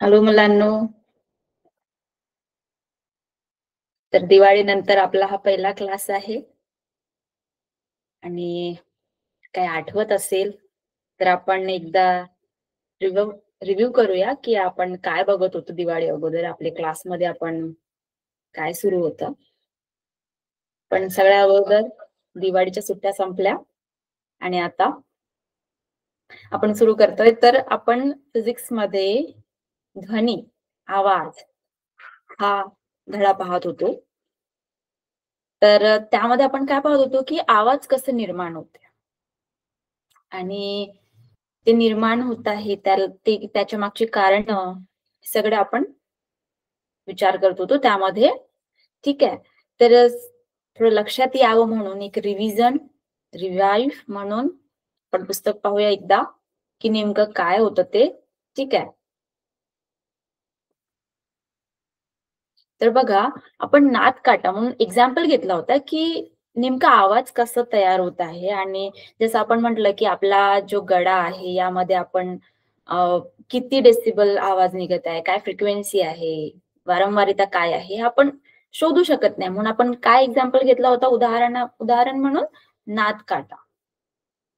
Hello मुलांनो, तर दिवाळीनंतर आपला हा पहिला क्लास आहे आणि काय आठवत असेल तर आपण एकदा रिव्ह्यू रिव्ह्यू करूया की आपण काय बघत होतो दिवाळी अगोदर. आपल्या क्लासमध्ये आपण काय सुरू होतं. पण सगळ्या अगोदर दिवाळीच्या सुट्ट्या संपल्या आणि आता आपण सुरू करतोय. तर आपण फिजिक्स मध्ये ध्वनी, आवाज हा धडा पाहत होतो. तर त्यामध्ये आपण काय पाहत होतो की आवाज कसे निर्माण होते आणि ते निर्माण होत आहे त्याच्या मागची कारण सगळं आपण विचार करत होतो त्यामध्ये. ठीक आहे. तर थोडं लक्षात यावं म्हणून एक रिवाइव्ह म्हणून आपण पुस्तक पाहूया एकदा की नेमकं काय होतं ते. ठीक आहे. तर बघा, आपण नाद काटा म्हणून एक्झाम्पल घेतला होता की नेमका आवाज कसा तयार होत आहे आणि जसं आपण म्हटलं की आपला जो गळा आहे यामध्ये आपण किती डेसिबल आवाज निघत आहे, काय फ्रिक्वेन्सी आहे, वारंवारिता काय आहे हे आपण शोधू शकत नाही. म्हणून आपण काय एक्झाम्पल घेतला होता उदाहरण म्हणून नाद काटा.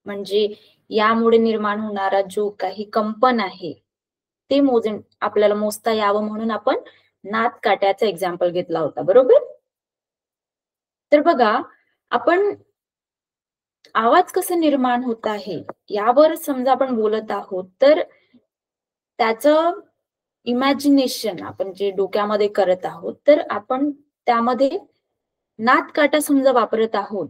म्हणजे यामुळे निर्माण होणारा जो काही कंपन आहे ते आपल्याला मोजता यावं म्हणून आपण नाद काट्याचा एक्झाम्पल घेतला होता, बरोबर? तर बघा, आपण आवाज कसा निर्माण होत आहे यावर समजा आपण बोलत आहोत, तर त्याचं इमॅजिनेशन आपण जे डोक्यामध्ये करत आहोत, तर आपण त्यामध्ये नाद काटा समजा वापरत आहोत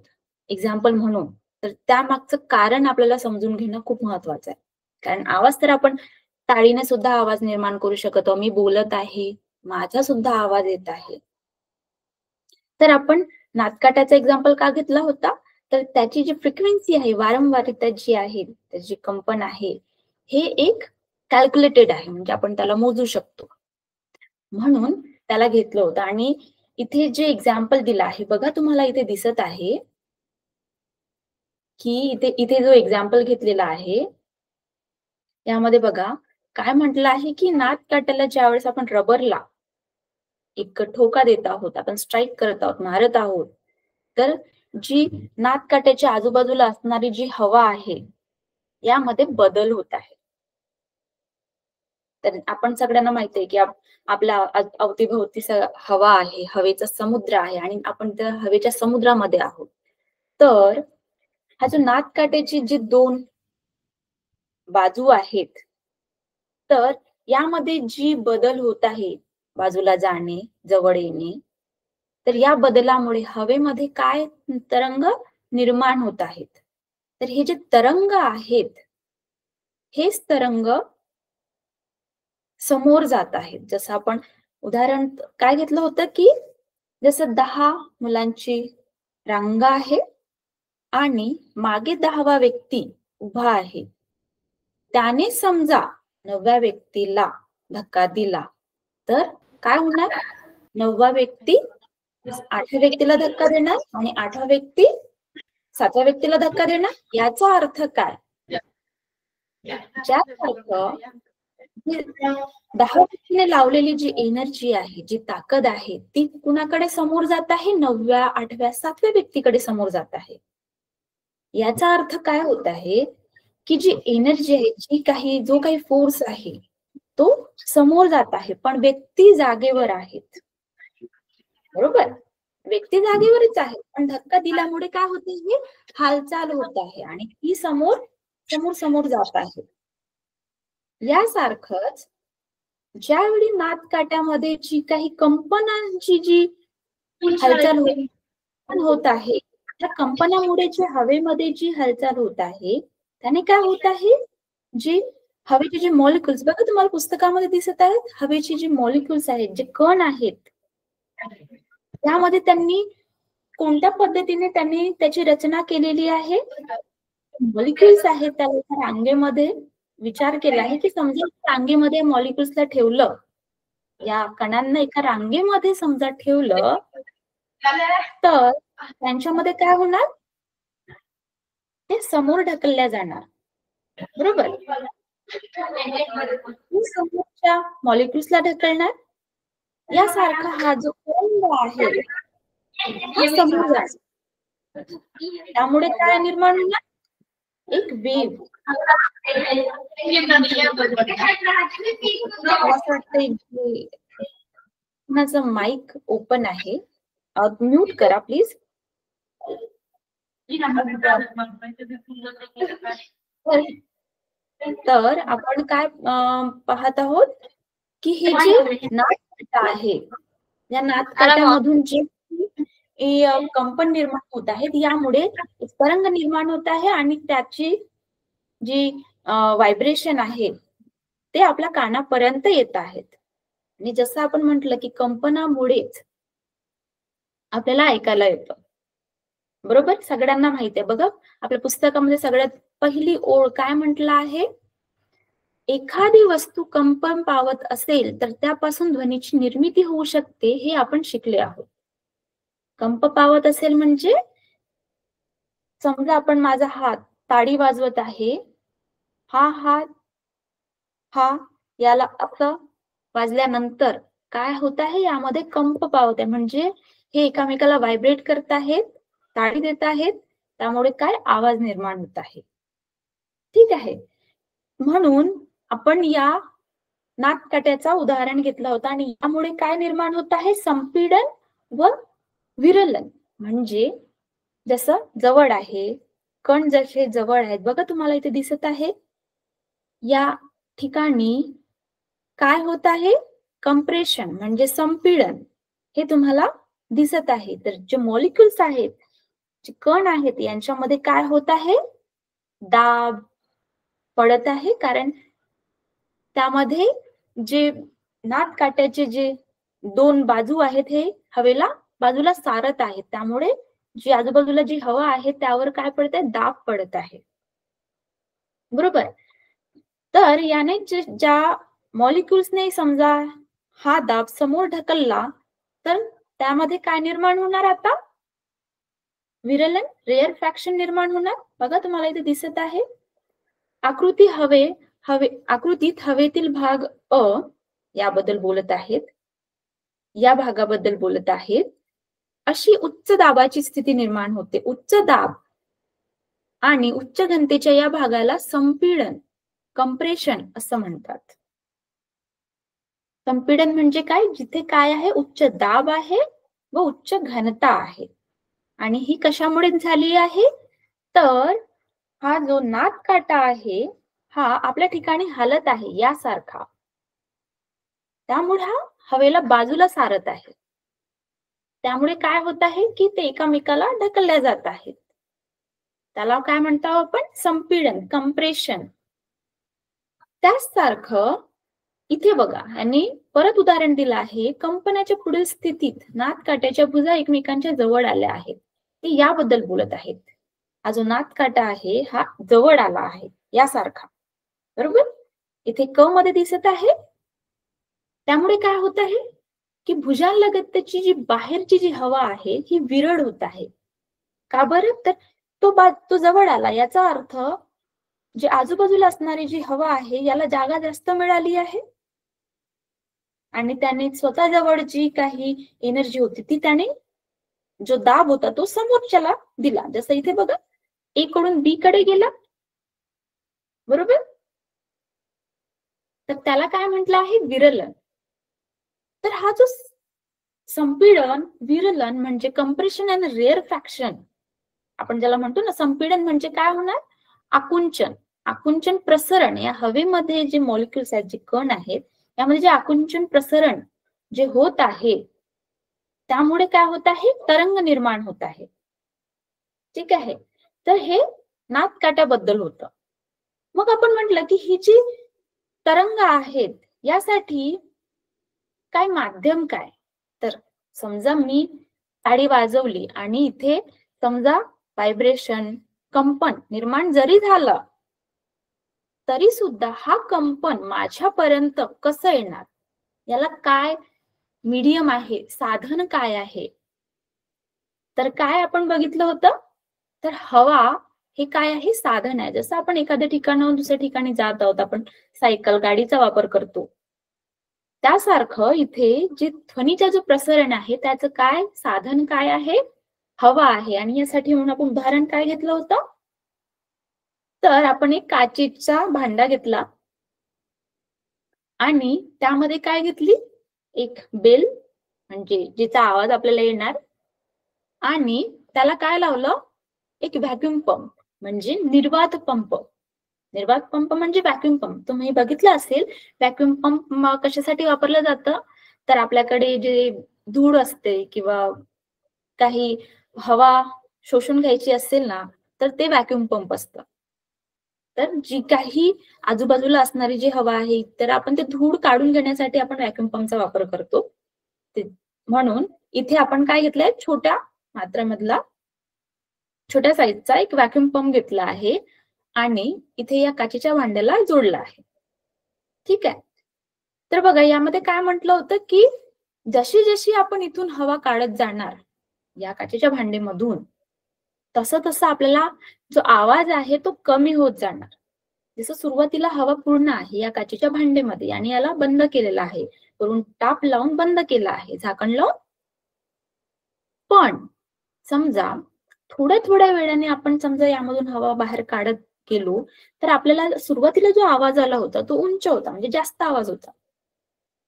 एक्झाम्पल म्हणून, तर त्यामागचं कारण आपल्याला समजून घेणं खूप महत्वाचं आहे. कारण आवाज तर आपण टाळीने सुद्धा आवाज निर्माण करू शकतो. मी बोलत आहे, माझा सुद्धा आवाज येत आहे. तर आपण नादकाट्याचा एक्झाम्पल का घेतला होता? तर त्याची जी फ्रिक्वेन्सी आहे, वारंवारिता जी आहे, त्याची कंपन आहे, हे एक कॅल्क्युलेटेड आहे. म्हणजे आपण त्याला मोजू शकतो. म्हणून त्याला घेतलं होतं आणि इथे जे एक्झाम्पल दिलं आहे, बघा तुम्हाला इथे दिसत आहे, की इथे इथे जो एक्झाम्पल घेतलेला आहे, यामध्ये बघा काय म्हटलं आहे, की नादकाट्याला ज्यावेळेस आपण रबरला एक ठोका देत आहोत, आपण स्ट्राइक करत आहोत, मारत आहोत, तर जी नादकाट्याच्या आजूबाजूला असणारी जी हवा आहे, यामध्ये बदल होत आहे. तर आपण सगळ्यांना माहिती आहे, की आपल्या अवतीभोवती हवा आहे, हवेचा समुद्र आहे आणि आपण त्या हवेच्या समुद्रामध्ये आहोत. तर हा जो नादकाट्याची जी दोन बाजू आहेत, तर यामध्ये जी बदल होत आहे, बाजूला जाणे, जवळ येणे, तर या बदलामुळे हवेमध्ये काय तरंग निर्माण होत आहेत. तर हे जे तरंग आहेत, हेच तरंग समोर जात आहेत. जसं आपण उदाहरण काय घेतलं होतं, की जसं 10 मुलांची रांग आहे आणि मागे 10वा व्यक्ती उभा आहे. त्याने समजा 9व्या व्यक्तीला धक्का दिला, तर काय होणार? 9वा व्यक्ती 8व्या व्यक्तीला धक्का देणार आणि 8वा व्यक्ती 7व्या व्यक्तीला धक्का देणार. याचा अर्थ काय? ज्याचा अर्थ जी 10 व्यक्तीने लावलेली जी एनर्जी आहे, जी ताकद आहे, ती कुणाकडे समोर जात आहे? 9व्या, 8व्या, 7व्या व्यक्तीकडे समोर जात आहे. याचा अर्थ काय होत आहे, की जी एनर्जी आहे, जो काही फोर्स आहे, तो समोर जात आहे, पण व्यक्ती जागेवर आहेत. बरोबर? व्यक्ती जागेवरच आहे, पण धक्का दिल्यामुळे काय होते, ही हालचाल होत आहे आणि ती समोर जात आहे. यासारखंच ज्यावेळी नादकाट्यामध्ये जी काही कंपनांची जी हालचाल होत आहे, त्या कंपनामुळे जी हवेमध्ये जी हालचाल होत आहे, त्याने काय होत आहे, जी हवेचे जे मॉलिक्युल्स बघा तुम्हाला पुस्तकामध्ये दिसत आहेत, हवेचे जे मॉलिक्युल्स आहेत, जे कण आहेत, त्यामध्ये त्यांनी कोणत्या पद्धतीने त्यांनी त्याची रचना केलेली आहे? मॉलिक्युल्स आहेत त्या एका रांगेमध्ये विचार केला आहे, की समजा रांगेमध्ये मॉलिक्युल्सला ठेवलं, या कणांना एका रांगेमध्ये समजा ठेवलं, तर त्यांच्यामध्ये काय होणार? ते समोर ढकलल्या जाणार. बरोबर? समोरच्या त्या मॉलिक्युल्सला ढकलणार. यासारखा हा जो तरंग आहे हा समोर जातो. त्यामुळे काय निर्माण होणार? एक वेव्ह. माझं माईक ओपन आहे, म्यूट करा प्लीज. तर आपण काय पाहत आहोत की हे जे नादकाटा आहे, या नादकाट्यामधून जे कंपन निर्माण होत आहेत, यामुळे तरंग निर्माण होत आहे आणि त्याची जी व्हायब्रेशन आहे ते आपल्या कानापर्यंत येत आहेत. आणि जसं आपण म्हटलं की कंपनामुळेच आपल्याला ऐकायला येतं. बरोबर, सगळ्यांना माहिती आहे बघा. आपल्या पुस्तकामध्ये सगळ्यात पहिली ओळ काय म्हटलं आहे? एखादी वस्तू कंपन पावत असेल तर त्यापासून ध्वनीची निर्मिती होऊ शकते, हे आपण शिकले आहोत. कंप पावत असेल म्हणजे समजा आपण माझा हात ताडी वाजवत आहे, हा हात हा याला असं वाजल्यानंतर काय होत आहे? यामध्ये कंप पावत आहे, म्हणजे हे एकामेकाला व्हायब्रेट करत आहेत, ताडी देत आहेत, त्यामुळे काय आवाज निर्माण होत आहे. ठीक आहे. म्हणून आपण या नादकाट्याचा उदाहरण घेतला होता आणि यामुळे काय निर्माण होत आहे? संपीडन व विरलन. म्हणजे जसं जवळ आहे, कण जसे जवळ आहेत बघा, तुम्हाला इथे दिसत आहे. या ठिकाणी काय होत आहे? कंप्रेशन म्हणजे संपीडन, हे तुम्हाला दिसत आहे. तर जे मॉलिक्युल्स आहेत, जे कण आहेत, यांच्यामध्ये काय होत आहे? दाब पडत आहे, कारण त्यामध्ये जे नादकाट्याचे जे दोन बाजू आहेत, हे हवेला बाजूला सारत आहेत. त्यामुळे जी आजूबाजूला जी हवा आहे त्यावर काय पडत आहे? दाब पडत आहे. बरोबर. तर याने ज्या मॉलिक्युल्सने समजा हा दाब समोर ढकलला, तर त्यामध्ये काय निर्माण होणार? आता विरलन, रेअर फ्रॅक्शन निर्माण होणार. बघा, तुम्हाला इथे दिसत आहे. आकृतीत हवेतील भाग अ याबद्दल बोलत आहेत, या भागाबद्दल बोलत आहेत. अशी उच्च दाबाची स्थिती निर्माण होते. उच्च दाब आणि उच्च घनतेच्या या भागाला संपीडन, कंप्रेशन असं म्हणतात. संपीडन म्हणजे काय? जिथे काय आहे? उच्च दाब आहे व उच्च घनता आहे. आणि ही कशामुळे झाली आहे? तर हा जो नादकाटा आहे हा आपल्या ठिकाणी हलत आहे यासारखा, त्यामुळे हा हवेला बाजूला सारत आहे. त्यामुळे काय होत आहे की ते एकामेकाला ढकलल्या जात आहेत. त्याला काय म्हणतो आपण? संपीडन, कंप्रेशन. त्याचसारखं इथे बघा, यांनी परत उदाहरण दिलं आहे. कंपनाच्या पुढील स्थितीत नादकाट्याच्या भुजा एकमेकांच्या जवळ आल्या आहेत, ते याबद्दल बोलत आहेत. हा जो नादकाटा आहे हा जवळ आला आहे यासारखा. बरोबर, इथे क मध्ये दिसत आहे. त्यामुळे काय होत आहे की भुजांलगतची जी बाहेरची जी हवा आहे ही विरळ होत आहे. का बरं? तर तो जवळ आला, याचा अर्थ जे आजूबाजूला असणारी जी हवा आहे याला जागा जास्त मिळाली आहे आणि त्याने स्वतः जवळ जी काही एनर्जी होती ती त्याने, जो दाब होता तो समोरच्याला दिला. जसं इथे बघा, ए कडून बी कडे गेला. बरोबर, तर त्याला काय म्हटलं आहे? विरलन. तर हा जो संपीडन, विरलन म्हणजे कंप्रेशन आणि रेअर फ्रॅक्शन, आपण ज्याला म्हणतो ना, संपीडन म्हणजे काय होणार? आकुंचन. आकुंचन प्रसरण, या हवेमध्ये जे मॉलिक्युल्स आहेत, जे कण आहेत, यामध्ये जे आकुंचन प्रसरण जे होत आहे त्यामुळे काय होत आहे? तरंग निर्माण होत आहे. ठीक आहे. तर हे नादकाट्याबद्दल होतं. मग आपण म्हटलं की ही जी तरंग आहेत यासाठी काय माध्यम काय? तर समजा मी ताडी वाजवली आणि इथे समजा व्हायब्रेशन, कंपन निर्माण जरी झालं तरी सुद्धा हा कंपन माझ्यापर्यंत कसं येणार? याला काय मीडियम आहे, साधन काय आहे? तर काय आपण बघितलं होतं? तर हवा हे काय आहे? साधन आहे. जसं आपण एखाद्या ठिकाणाहून दुसऱ्या ठिकाणी जात आहोत, आपण सायकल, गाडीचा वापर करतो. त्यासारखं इथे जे ध्वनीचं जो प्रसरण आहे त्याचं काय साधन काय आहे? हवा आहे. आणि यासाठी म्हणून आपण उदाहरण काय घेतलं होतं? तर आपण एक काचेचा भांडा घेतला आणि त्यामध्ये काय घेतली? एक बेल म्हणजे जिचा आवाज आपल्याला येणार आणि त्याला काय लावलं? एक व्हॅक्यूम पंप म्हणजे निर्वात पंप. निर्वात पंप म्हणजे व्हॅक्यूम पंप. तुम्ही बघितलं असेल व्हॅक्यूम पंप कशासाठी वापरलं जातं? तर आपल्याकडे जे धूळ असते किंवा काही हवा शोषून घ्यायची असेल ना, तर ते व्हॅक्यूम पंप असतं. तर जी काही आजूबाजूला असणारी जी हवा आहे, तर आपण ते धूळ काढून घेण्यासाठी आपण व्हॅक्यूम पंपचा वापर करतो. ते म्हणून इथे आपण काय घेतलंय? छोट्या मात्रेमधला छोट्या साइजचा एक व्हॅक्यूम पंप घेतला आहे आणि इथे या काचेच्या भांड्याला जोडला आहे. ठीक आहे. तर बघा यामध्ये काय म्हटलं होतं, की जशी-जशी आपण इथून हवा काढत जाणार या काचेच्या भांडेमधून, तसं-तसं आपल्याला जो आवाज आहे तो कमी होत जाणार. जसं सुरुवातीला हवा पूर्ण आहे या काचेच्या भांडेमध्ये आणि याला बंद केलेलं आहे. वरून टाप लावून बंद केलं आहे, झाकण लावून. पण समजा थोड्या-थोड्या वेळाने आपण समजा यामधून हवा बाहेर काढत गेलो, तर आपल्याला सुरुवातीला जो आवाज आला होता तो उंच होता म्हणजे जास्त आवाज होता.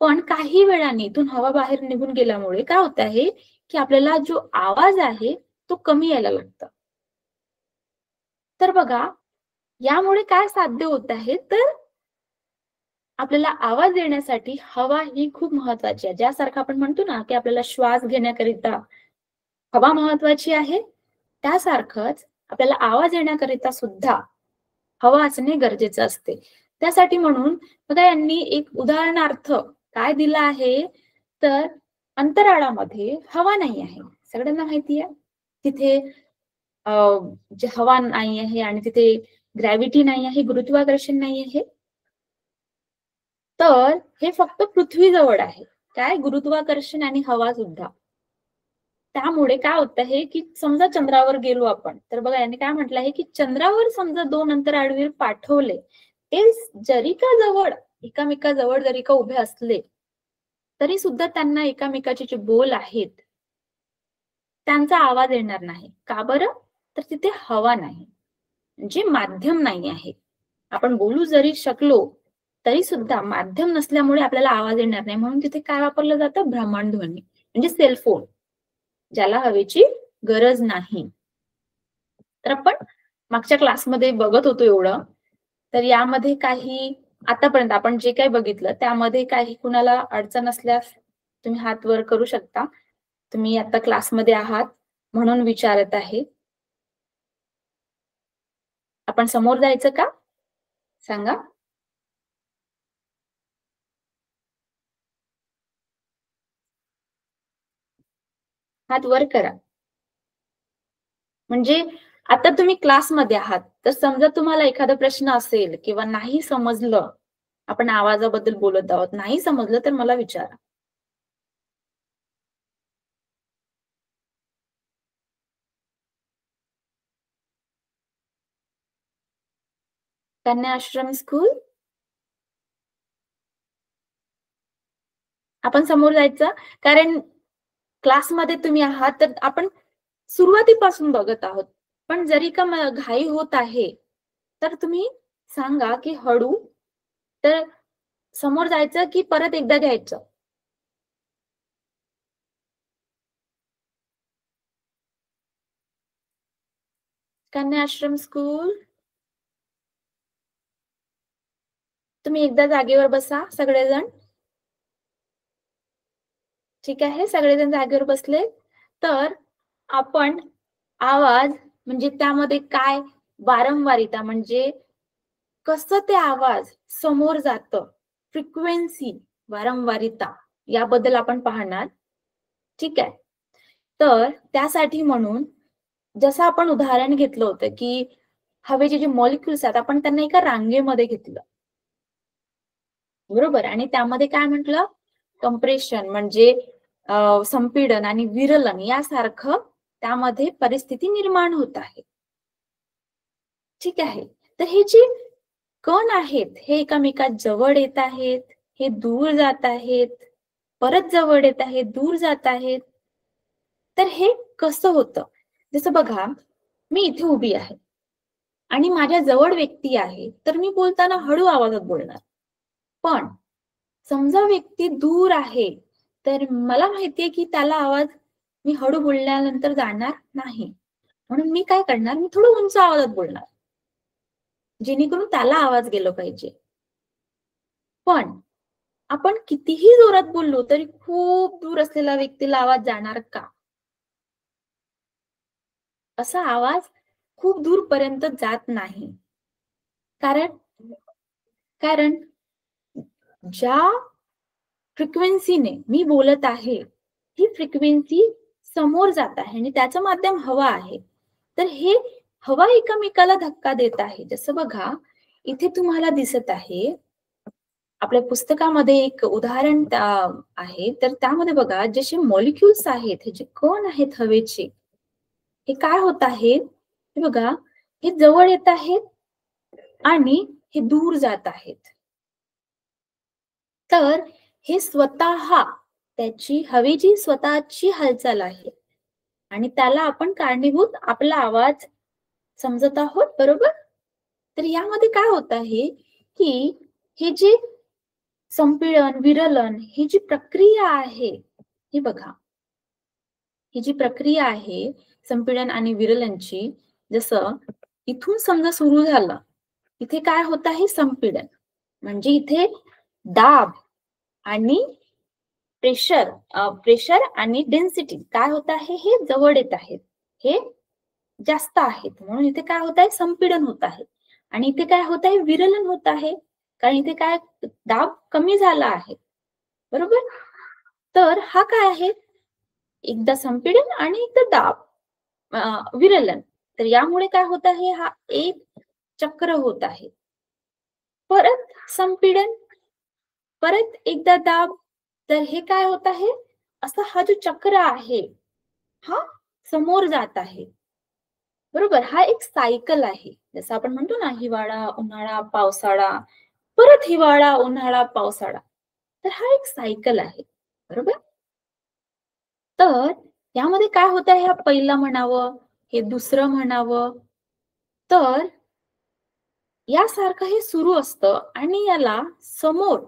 पण काही वेळाने इथून हवा बाहेर निघून गेल्यामुळे काय होत आहे, की आपल्याला जो आवाज आहे तो कमी यायला लागतो. तर बघा, यामुळे काय साध्य होत आहे, तर आपल्याला आवाज येण्यासाठी हवा ही खूप महत्वाची आहे. ज्यासारखं आपण म्हणतो ना, की आपल्याला श्वास घेण्याकरिता हवा महत्वाची आहे, त्यासारखंच आपल्याला आवाज येण्याकरिता सुद्धा हवा असणे गरजेचं असते. त्यासाठी म्हणून बघा यांनी एक उदाहरणार्थ काय दिलं आहे, तर अंतराळामध्ये हवा नाही आहे. सगळ्यांना माहिती आहे. तिथे अ, जे हवा नाही आहे आणि तिथे ग्रॅव्हिटी नाही आहे, गुरुत्वाकर्षण नाही आहे. तर हे फक्त पृथ्वीजवळ आहे. काय? गुरुत्वाकर्षण आणि हवा सुद्धा. त्यामुळे काय होत आहे, की समजा चंद्रावर गेलो आपण, तर बघा यांनी काय म्हटलं आहे, की चंद्रावर समजा 2 अंतराळवीर पाठवले, ते जरी का जवळ, एकामेकाजवळ जरी का उभे असले, तरी सुद्धा त्यांना एकामेकाचे जे बोल आहेत, त्यांचा आवाज येणार नाही. का बरं? तर तिथे हवा नाही. म्हणजे माध्यम नाही आहे. आपण बोलू जरी शकलो, तरी सुद्धा माध्यम नसल्यामुळे आपल्याला आवाज येणार नाही. म्हणून तिथे काय वापरलं जातं? भ्रमणध्वनी म्हणजे सेल फोन. ज्याला हवेची गरज नाही. तर आपण मागच्या क्लासमध्ये बघत होतो एवढं. तर यामध्ये काही आतापर्यंत आपण जे काही बघितलं त्यामध्ये काही कुणाला अडचण असल्यास तुम्ही हात वर करू शकता. तुम्ही आता क्लासमध्ये आहात म्हणून विचारत आहे. आपण समोर जायचं का? सांगा. हात वर करा. म्हणजे आता तुम्ही क्लासमध्ये आहात, तर समजा तुम्हाला एखादा प्रश्न असेल किंवा नाही समजलं, आपण आवाजाबद्दल बोलत आहोत, नाही समजलं तर मला विचारा. कन्या आश्रम स्कूल, आपण समोर जायचं कारण क्लासमध्ये तुम्ही आहात, तर आपण सुरुवातीपासून बघत आहोत. पण जरी का घाई होत आहे, तर तुम्ही सांगा की हळू, तर समोर जायचं की परत एकदा घ्यायचं? कन्या आश्रम स्कूल, तुम्ही एकदा जागेवर बसा सगळेजण. ठीक आहे, सगळेजण जागेवर बसले. तर आपण आवाज म्हणजे त्यामध्ये काय वारंवारिता म्हणजे कसं ते आवाज समोर जातं, फ्रिक्वेन्सी, वारंवारिता याबद्दल आपण पाहणार. ठीक आहे. तर त्यासाठी म्हणून जसं आपण उदाहरण घेतलं होतं, की हवेचे जे मॉलिक्युल्स आहेत आपण त्यांना एका रांगेमध्ये घेतलं. बरोबर आणि त्यामध्ये काय म्हटलं? कंप्रेशन म्हणजे संपीडन आणि विरलन यासारखं त्यामध्ये परिस्थिती निर्माण होत आहे. ठीक आहे. तर हे जे कण आहेत, हे एकमेकात जवळ येत आहेत, हे दूर जात आहेत, परत जवळ येत आहेत, दूर जात आहेत. तर हे कसं होतं? जसं बघा, मी इथे उभी आहे आणि माझ्या जवळ व्यक्ती आहे, तर मी बोलताना हळू आवाजात बोलणार. पण समजा व्यक्ती दूर आहे, तर मला माहितीये की त्याला आवाज मी हळू बोलल्यानंतर जाणार नाही. म्हणून मी काय करणार, मी थोडं उंच आवाजात बोलणार, जेणेकरून त्याला आवाज गेला पाहिजे. पण आपण कितीही जोरात बोललो, तरी खूप दूर असलेल्या व्यक्तीला आवाज जाणार का? असा आवाज खूप दूरपर्यंत जात नाही. कारण कारण ज्या फ्रिक्वेन्सीने मी बोलत आहे, ही फ्रिक्वेन्सी समोर जात आहे आणि त्याचं माध्यम हवा आहे. तर हे हवा एकमेकाला धक्का देत आहे. जसं बघा, इथे तुम्हाला दिसत आहे, आपल्या पुस्तकामध्ये एक उदाहरण आहे. तर त्यामध्ये बघा, जसे मॉलिक्युल्स आहेत, हे जे कण आहेत हवेचे, हे काय होत आहेत? हे बघा, हे जवळ येत आहेत आणि हे दूर जात आहेत. तर हे स्वतः त्याची हवेची स्वतःची हालचाल आहे आणि त्याला आपण कारणीभूत आपला आवाज समजत आहोत, बरोबर? तर यामध्ये काय होत आहे, की हे जे संपीडन, विरलन ही जी प्रक्रिया आहे, हे बघा, ही जी प्रक्रिया आहे संपीडन आणि विरलनची, जसं इथून समजा सुरू झालं, इथे काय होत आहे? संपीडन. म्हणजे इथे दाब आणि प्रेशर आणि डेन्सिटी काय होत आहे? हे जवळ येत आहेत. हे जास्त आहेत. म्हणून इथे काय होत आहे? संपीडन होत आहे. आणि इथे काय होत आहे? विरलन होत आहे. कारण इथे काय दाब कमी झाला आहे. बरोबर? तर हा काय आहे? एकदा संपीडन आणि एकदा दाब, विरलन. तर यामुळे काय होत आहे? हा एक चक्र होत आहे. परत संपीडन, परत एकदा दाब. तर हे काय होत आहे? असा हा जो चक्र आहे, हा समोर जात आहे. बरोबर? हा एक सायकल आहे. जसं आपण म्हणतो ना, हिवाळा, उन्हाळा, पावसाळा, परत हिवाळा, उन्हाळा, पावसाळा. तर हा एक सायकल आहे. बरोबर? तर यामध्ये काय होत आहे? हा पहिलं म्हणावं, हे दुसरं म्हणावं. तर यासारखं हे सुरू असतं आणि याला समोर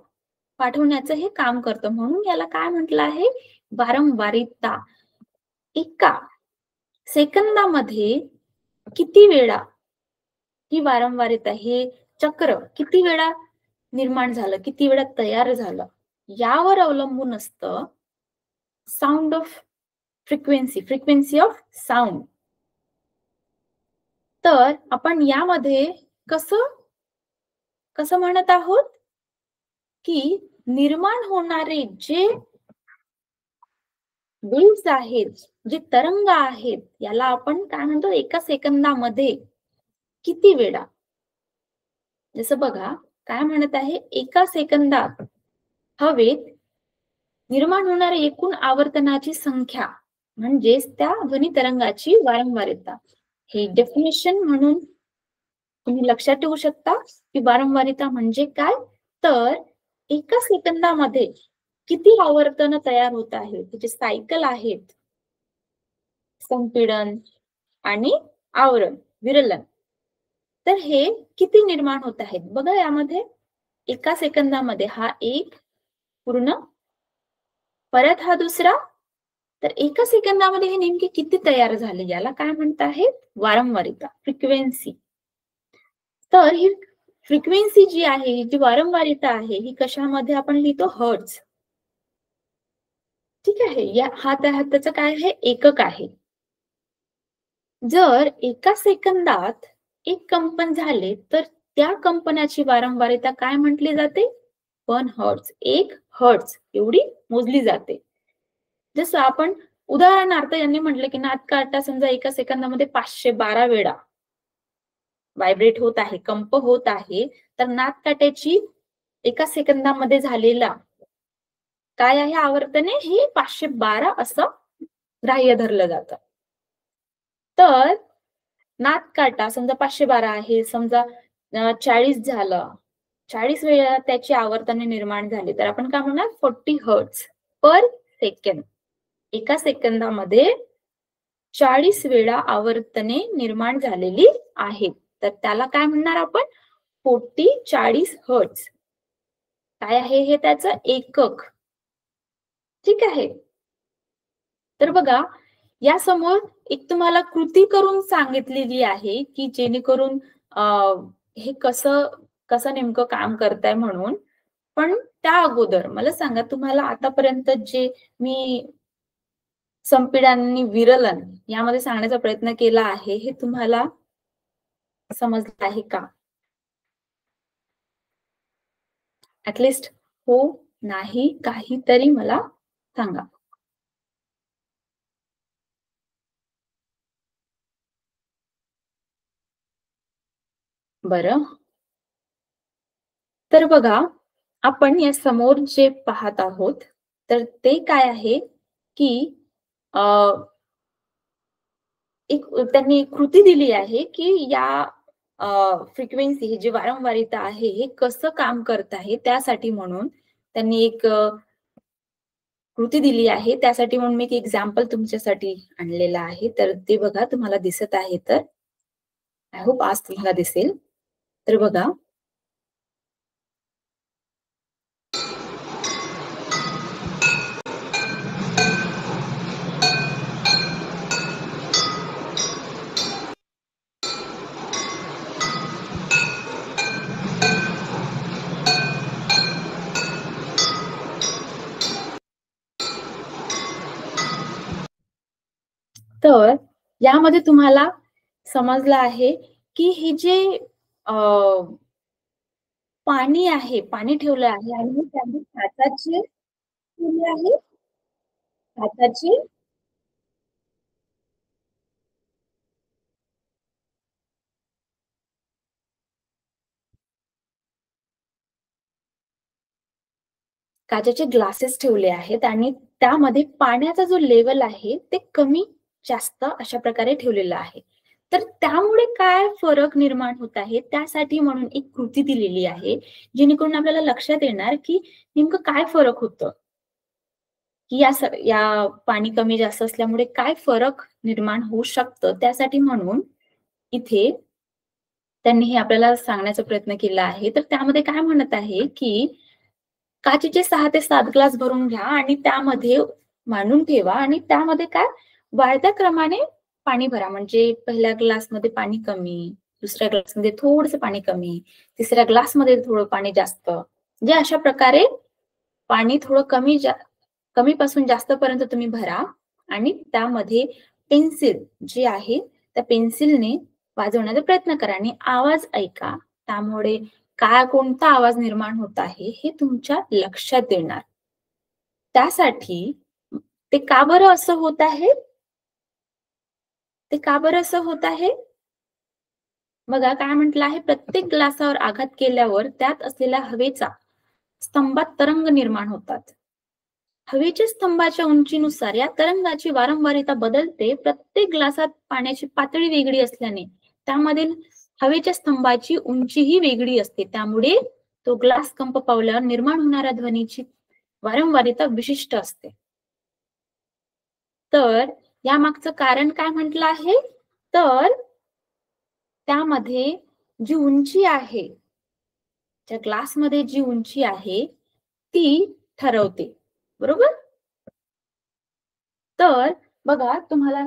पाठवण्याचं हे काम करतं. म्हणून याला काय म्हटलं आहे? वारंवारिता. एका सेकंदामध्ये किती वेळा ही वारंवारिता, हे चक्र किती वेळा निर्माण झालं, किती वेळा तयार झालं, यावर अवलंबून असतं sound of frequency of sound. तर आपण यामध्ये कसं कसं म्हणत आहोत, की निर्माण होणारे जे वेव्हज आहेत, जे तरंग आहेत, याला आपण काय म्हणतो? एका सेकंदामध्ये किती वेळा. जसं बघा, काय म्हणत आहे? एका सेकंदात हवेत निर्माण होणाऱ्या एकूण आवर्तनाची संख्या म्हणजेच त्या ध्वनी तरंगाची वारंवारिता. हे डेफिनेशन म्हणून तुम्ही लक्षात ठेवू शकता, की वारंवारिता म्हणजे काय? तर एका सेकंदामध्ये किती आवर्तन तयार होत आहेत, त्याचे सायकल आहेत, संपीडन आणि आवरण, विरलन. तर हे किती निर्माण होत आहेत? बघा यामध्ये एका सेकंदामध्ये हा एक पूर्ण, परत हा दुसरा. तर एका सेकंदामध्ये हे नेमके किती तयार झाले, याला काय म्हणत आहेत? वारंवारिता, फ्रिक्वेन्सी. तर ही फ्रिक्वेन्सी जी आहे, ही जी वारंवारिता आहे, ही कशामध्ये आपण लिहितो? हर्ट्झ. ठीक आहे. हा त्याचं काय आहे? एकक आहे. जर एका सेकंदात एक कंपन झाले, तर त्या कंपनाची वारंवारिता काय म्हटली जाते? 1 हर्ट्झ. 1 हर्ट्झ एवढी मोजली जाते. जसं आपण उदाहरणार्थ यांनी म्हटलं, की नादकाटा समजा एका सेकंदामध्ये 512 वेळा व्हायब्रेट होत आहे, कंप होत आहे, तर नादकाट्याची एका सेकंदामध्ये झालेला काय आहे आवर्तने? हे 512 असं ग्राह्य धरलं जातं. तर नादकाटा समजा 512 आहे, समजा 40 झालं, 40 वेळा त्याची आवर्तने निर्माण झाली, तर आपण काय म्हणणार 40 हर्ट्झ पर सेकंद. एका सेकंदामध्ये 40 वेळा आवर्तने निर्माण झालेली आहेत. तर त्याला काय म्हणणार आपण 40 हर्ट्झ. काय आहे हे त्याचं एकक. ठीक आहे. तर बघा, या समोर एक तुम्हाला कृती करून सांगितलेली आहे, की जेणेकरून हे कसं कसं नेमकं काम करतंय म्हणून. पण त्या अगोदर मला सांगा तुम्हाला आतापर्यंत जे मी संपीडन आणि विरलन यामध्ये सांगण्याचा प्रयत्न केला आहे, हे तुम्हाला समजलं आहे का? ॲटलीस्ट हो, नाही, काहीतरी मला सांगा. बरं. तर बघा, आपण या समोर जे पाहत आहोत, तर ते काय आहे, की अ, एक त्यांनी एक कृती दिली आहे, की या फ्रिक्वेन्सी ही जी वारंवारिता आहे, हे कसं काम करत आहे त्यासाठी म्हणून त्यांनी एक कृती दिली आहे. त्यासाठी म्हणून मी एक एक्झाम्पल तुमच्यासाठी आणलेलं आहे. तर ते बघा तुम्हाला दिसत आहे तर. आय होप आज तुम्हाला दिसेल. तर बघा तर यामध्ये तुम्हाला समजलं आहे, की हे जे अ, पाणी आहे, पाणी ठेवलं आहे आणि त्यामध्ये काचाचे ठेवले आहे, काचाचे काचेचे ग्लासेस ठेवले आहेत आणि त्यामध्ये पाण्याचा जो लेव्हल आहे, ते कमी जास्त अशा प्रकारे ठेवलेलं आहे. तर त्यामुळे काय फरक निर्माण होत आहे, त्यासाठी म्हणून एक कृती दिलेली आहे, जेणेकरून आपल्याला लक्षात येणार, की नेमकं काय फरक होतं, की या पाणी कमी जास्त असल्यामुळे काय फरक निर्माण होऊ शकतं. त्यासाठी म्हणून इथे त्यांनी हे आपल्याला सांगण्याचा प्रयत्न केला आहे. तर त्यामध्ये काय म्हणत आहे, की काचेचे 6 ते 7 ग्लास भरून घ्या आणि त्यामध्ये मांडून ठेवा आणि त्यामध्ये काय वाढत्या क्रमाने पाणी भरा. म्हणजे पहिल्या ग्लासमध्ये पाणी कमी, दुसऱ्या ग्लासमध्ये थोडंसं पाणी कमी, तिसऱ्या ग्लासमध्ये थोडं पाणी जास्त. म्हणजे अशा प्रकारे पाणी थोडं कमीपासून जास्तपर्यंत तुम्ही भरा आणि त्यामध्ये पेन्सिल जी आहे, त्या पेन्सिलने वाजवण्याचा प्रयत्न करा आणि आवाज ऐका. त्यामुळे कोणता आवाज निर्माण होत आहे, हे तुमच्या लक्षात येणार. त्यासाठी ते का बरं असं होत आहे? ते का बरं असं होत आहे? बघा काय म्हटलं आहे, प्रत्येक ग्लासावर आघात केल्यावर त्यात असलेल्या हवेचा स्तंभात तरंग निर्माण होतात. हवेच्या स्तंभाच्या उंचीनुसार या तरंगाची वारंवारिता बदलते. प्रत्येक ग्लासात पाण्याची पातळी वेगळी असल्याने त्यामधील हवेच्या स्तंभाची उंचीही वेगळी असते. त्यामुळे तो ग्लास कंप पावल्यावर निर्माण होणाऱ्या ध्वनीची वारंवारिता विशिष्ट असते. तर यामागचं कारण काय म्हटलं आहे? तर त्यामध्ये जी उंची आहे, त्या ग्लासमध्ये जी उंची आहे, ती ठरवते. बरोबर? तर बघा तुम्हाला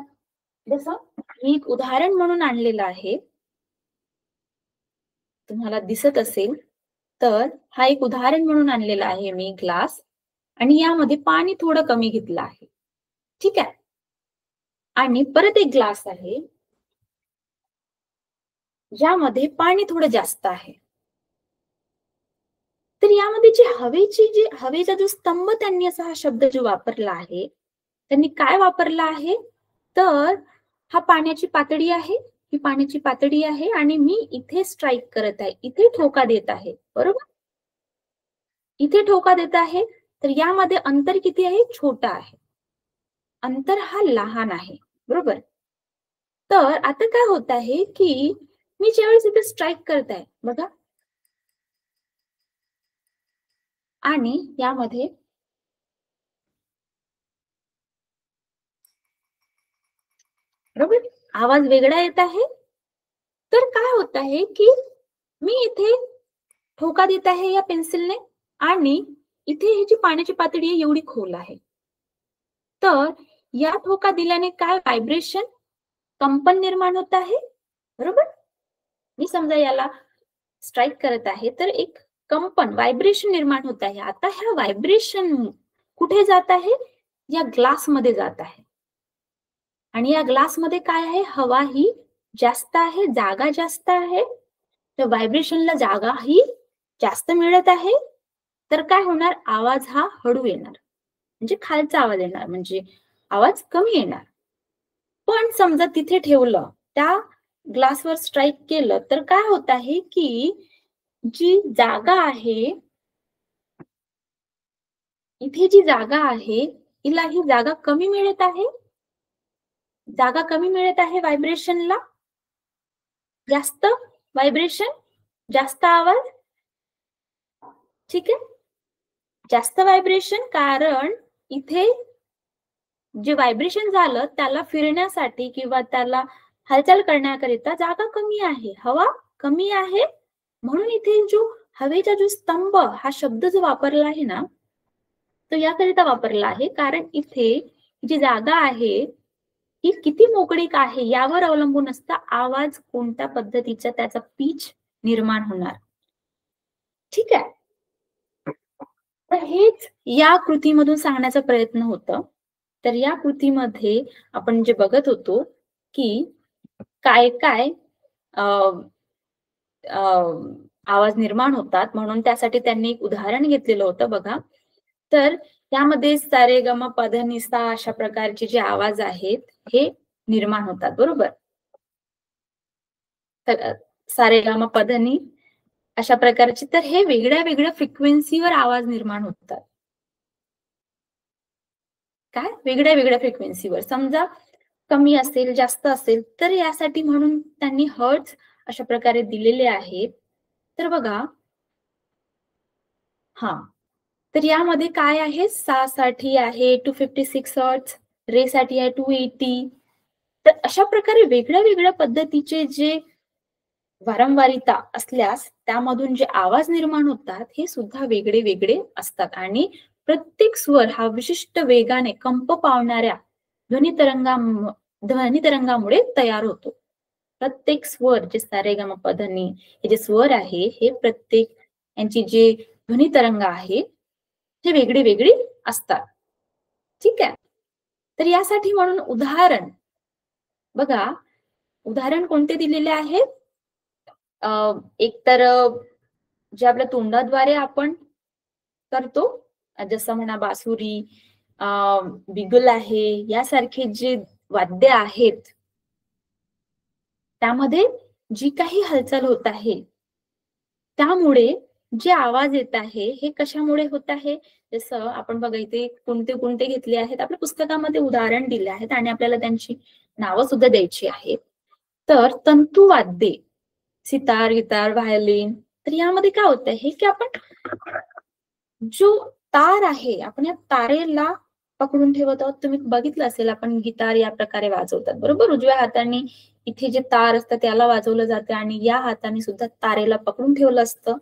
जसं मी एक उदाहरण म्हणून आणलेलं आहे. तुम्हाला दिसत असेल, तर हा एक उदाहरण म्हणून आणलेला आहे मी ग्लास आणि यामध्ये पाणी थोडं कमी घेतलं आहे. ठीक आहे. आणि परत एक ग्लास आहे, ज्यामध्ये पाणी थोडं जास्त आहे. तर यामध्ये जी हवेचा जो स्तंभ त्यांनी असा हा शब्द जो वापरला आहे, त्यांनी काय वापरला आहे? तर हा पाण्याची पातळी आहे, ही पाण्याची पातळी आहे आणि मी इथे स्ट्राइक करत आहे, इथे ठोका देत आहे. बरोबर? इथे ठोका देत आहे, तर यामध्ये अंतर किती आहे? छोटा आहे. अंतर हा लहान आहे. बरोबर? तर आता काय होत आहे, की मी ज्यावेळेस इथे स्ट्राइक करत आहे, बघा आणि यामध्ये बरोबर आवाज वेगळा येत आहे. तर काय होत आहे की मी इथे ठोका देत आहे या पेन्सिलने आणि इथे ही जी पाण्याची पातळी आहे एवढी खोल आहे. तर या ठोका दिल्याने काय व्हायब्रेशन, कंपन निर्माण होत आहे, बरोबर? मी समजा याला स्ट्राइक करत आहे तर एक कंपन, व्हायब्रेशन निर्माण होत आहे. आता ह्या व्हायब्रेशन कुठे जात आहे? या ग्लासमध्ये जात आहे. आणि या ग्लासमध्ये काय आहे? हवा ही जास्त आहे, जागा जास्त आहे. तर व्हायब्रेशनला जागा ही जास्त मिळत आहे. तर काय होणार? आवाज हा हळू येणार. म्हणजे खालचा आवाज येणार, म्हणजे आवाज कमी येणार. पण समजा तिथे ठेवलं, त्या ग्लासवर स्ट्राइक केलं, तर काय होत आहे की जी जागा आहे, इथे जी जागा आहे, हिला ही जागा कमी मिळत आहे. जागा कमी मिळत आहे व्हायब्रेशनला. जास्त व्हायब्रेशन, जास्त आवाज. ठीक आहे. जास्त व्हायब्रेशन कारण इथे जे व्हायब्रेशन झालं त्याला फिरण्यासाठी किंवा त्याला हालचाल करण्याकरिता जागा कमी आहे, हवा कमी आहे. म्हणून इथे जो हवेचा जो स्तंभ हा शब्द जो वापरला आहे ना, तो याकरिता वापरला आहे कारण इथे जी जागा आहे ही किती मोकळीक आहे यावर अवलंबून असतं आवाज कोणत्या पद्धतीचा त्याचा पीच निर्माण होणार. ठीक आहे. तर हेच या कृतीमधून सांगण्याचा प्रयत्न होतं. तर या कृतीमध्ये आपण जे बघत होतो की काय काय आवाज निर्माण होतात, म्हणून त्यासाठी त्यांनी एक उदाहरण घेतलेलं होतं बघा. तर यामध्ये सा रे ग म प ध नि सा अशा प्रकारचे जे आवाज आहेत हे निर्माण होतात, बरोबर. तर सा रे ग म प ध नि अशा प्रकारचे, तर हे वेगळ्या वेगळ्या फ्रिक्वेन्सीवर आवाज निर्माण होतात. काय? वेगळ्या वेगळ्या फ्रिक्वेन्सीवर. समजा कमी असेल, जास्त असेल, तर यासाठी म्हणून त्यांनी हर्ट्झ अशा प्रकारे दिलेले आहेत. तर बघा, हां. तर यामध्ये काय आहे? सा साठी आहे 256 हर्ट्झ, रे साठी आहे 280. तर अशा प्रकारे वेगळ्या वेगळ्या पद्धतीचे जे वारंवारिता असल्यास त्यामधून जे आवाज निर्माण होतात हे सुद्धा वेगळे वेगळे असतात आणि प्रत्येक स्वर हा विशिष्ट वेगाने कंप पावणाऱ्या ध्वनी तरंगामुळे तयार होतो. प्रत्येक स्वर जे सा रे ग म प ध नि हे जे स्वर आहे हे प्रत्येक यांची जे ध्वनी तरंग आहे ते वेगळी वेगळी असतात. ठीक आहे. तर यासाठी म्हणून उदाहरण बघा, उदाहरण कोणते दिलेले आहेत? एक तर जे आपल्या तोंडाद्वारे आपण करतो, जसं म्हणा बासुरी, अ, बिगुल आहे, यासारखे जे वाद्य आहेत, त्यामध्ये जी काही हालचाल होत आहे, त्यामुळे जे आवाज येत आहे, हे कशामुळे होत आहे? जसं आपण बघा इथे कोणते कोणते घेतले आहेत, आपल्या पुस्तकामध्ये उदाहरण दिले आहेत आणि आपल्याला त्यांची नावं सुद्धा द्यायची आहेत. तर तंतुवाद्ये, सितार, गिटार, व्हायोलिन, तर यामध्ये काय होत आहे की आपण जो तार आहे, आपण या तारेला पकडून ठेवत आहोत. तुम्ही बघितलं असेल, आपण गिटार या प्रकारे वाजवतात, बरोबर. उजव्या हाताने इथे जे तार असतं त्याला वाजवलं जातं आणि या हाताने सुद्धा तारेला पकडून ठेवलं असतं.